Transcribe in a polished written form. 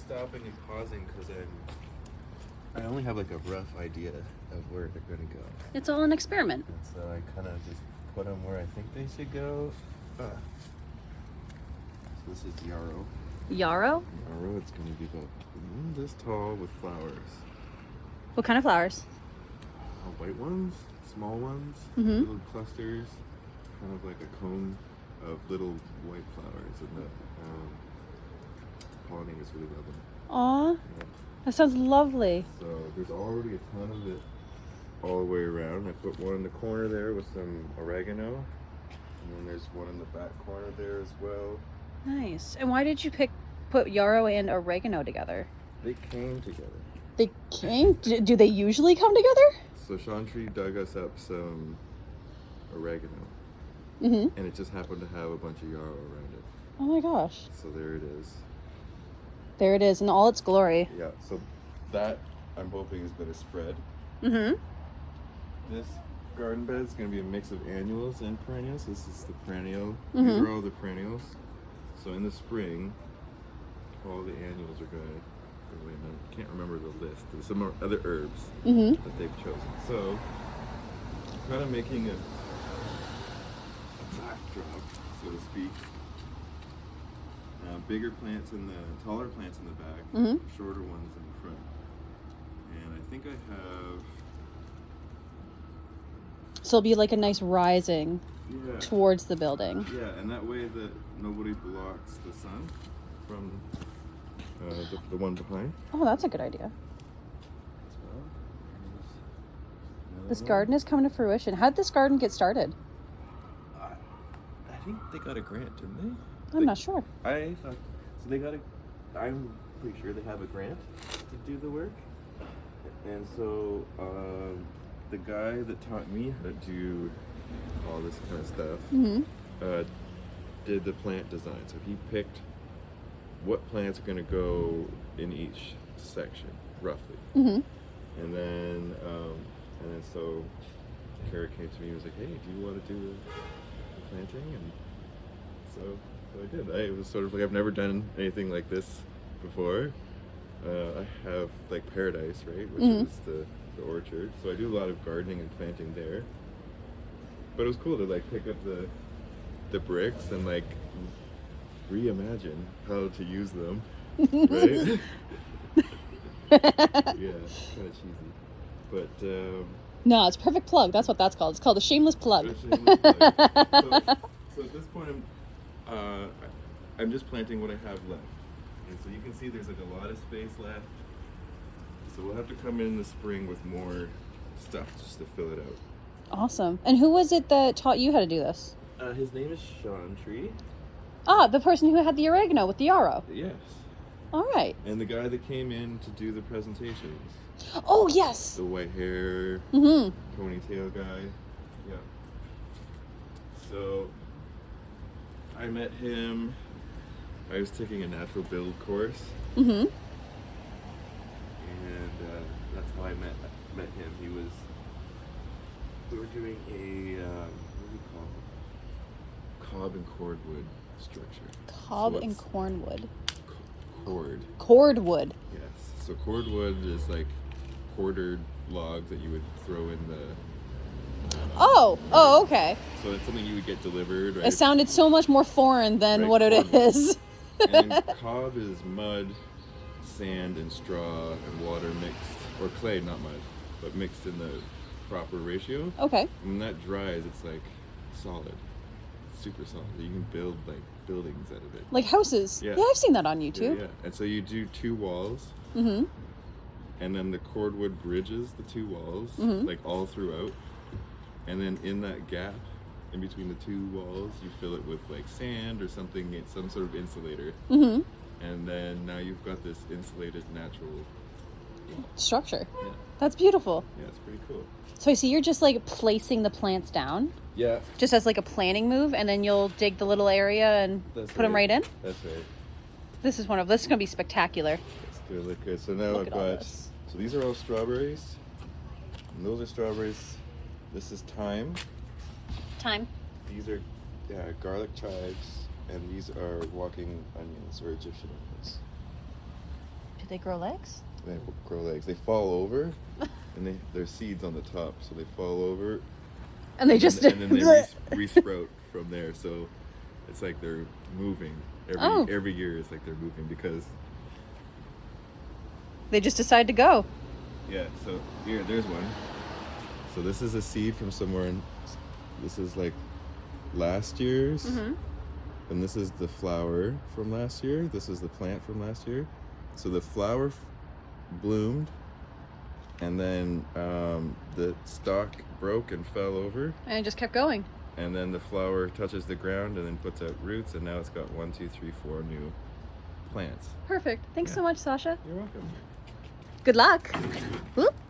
stopping and pausing because I only have like a rough idea of where they're gonna go. It's all an experiment. And so I kind of just put them where I think they should go. So this is yarrow. Yarrow? Yarrow, it's gonna be about this tall with flowers. What kind of flowers? White ones, small ones, Mhm. little clusters, kind of like a cone of little white flowers, and the pollinators really love them. Aw, Yeah. that sounds lovely. So there's already a ton of it all the way around. I put one in the corner there with some oregano, and then there's one in the back corner there as well. Nice. And why did you put yarrow and oregano together? They came together. They came? Do they usually come together? So Chantry dug us up some oregano, Mm-hmm. and it just happened to have a bunch of yarrow around it. Oh my gosh. So there it is. There it is in all its glory. Yeah, so that I'm hoping is going to spread. Mm-hmm. This garden bed is going to be a mix of annuals and perennials. This is the perennial. Mhm. These are all the perennials. So in the spring, all the annuals are going to go in. I can't remember the list. There's some other herbs Mm-hmm. that they've chosen. So kind of making a backdrop, so to speak. Bigger plants in the, taller plants in the back, Mhm. shorter ones in the front. And I think I have, So it'll be like a nice rising yeah, towards the building. yeah, and that way that nobody blocks the sun from the one behind. Oh, that's a good idea. As well. This garden is coming to fruition. How did this garden get started? I think they got a grant, didn't they? I'm not sure. I thought so. They got a. I'm pretty sure they have a grant to do the work, and so the guy that taught me how to do all this kind of stuff Mm-hmm. did the plant design. So he picked what plants are going to go in each section, roughly, Mm-hmm. and then so Kara came to me and was like, "Hey, do you want to do the planting?" And so I did. It was sort of like I've never done anything like this before. I have like Pearadise, right, which Mhm. is the orchard. So I do a lot of gardening and planting there. But it was cool to like pick up the bricks and like reimagine how to use them, right? Yeah, kind of cheesy, but. No, it's a perfect plug. That's what that's called. It's called a shameless plug. So at this point, I'm just planting what I have left. And so you can see there's like a lot of space left. So we'll have to come in the spring with more stuff just to fill it out. Awesome. And who was it that taught you how to do this? His name is Chantry. Ah, the person who had the oregano with the yarrow. Yes. All right. And the guy that came in to do the presentations. Oh, yes. The white hair, Mm-hmm. ponytail guy. Yeah. So I met him. I was taking a natural build course, Mm-hmm. and that's how I met him. We were doing a what do you call it? Cob and cordwood structure. Cob So and it's cornwood. cord. Cordwood. Yes. So cordwood is like quartered logs that you would throw in the. Oh, okay. So it's something you would get delivered, right? It sounded so much more foreign than Right, what it cordwood. is. And cob is mud, sand, and straw and water mixed, or clay, not mud, but mixed in the proper ratio. Okay. And when that dries, it's like solid, super solid. You can build like buildings out of it. Like houses. Yeah. Yeah, I've seen that on Yeah, YouTube. yeah. And so you do 2 walls, Mm-hmm. and then the cordwood bridges the 2 walls, Mhm. like all throughout. And then in that gap, in between the 2 walls, you fill it with like sand or something, it's some sort of insulator. Mm-hmm. And then now you've got this insulated natural. Structure. Yeah, That's beautiful. yeah, it's pretty cool. So I see you're just like placing the plants down, Yeah, just as like a planning move, and then you'll dig the little area and that's put them right in. That's right. This is gonna be spectacular. It's gonna look good. So now Look I've at all got. this. So these are all strawberries. And those are strawberries. This is thyme. Time. These are garlic chives, and these are walking onions or Egyptian onions. They grow legs? They grow legs. They fall over, and there's seeds on the top, so they fall over. And they just... And then they resprout from there. So it's like they're moving. Every year it's like they're moving because... They just decide to go. Yeah, so there's one. So this is a seed from somewhere in... This is like last year's. Mm-hmm. And this is the flower from last year. This is the plant from last year. So the flower bloomed, and then the stalk broke and fell over. And it just kept going. And then the flower touches the ground and then puts out roots, and now it's got 1, 2, 3, 4 new plants. Perfect. Thanks so much, Sasha. You're welcome. Good luck. Whoop.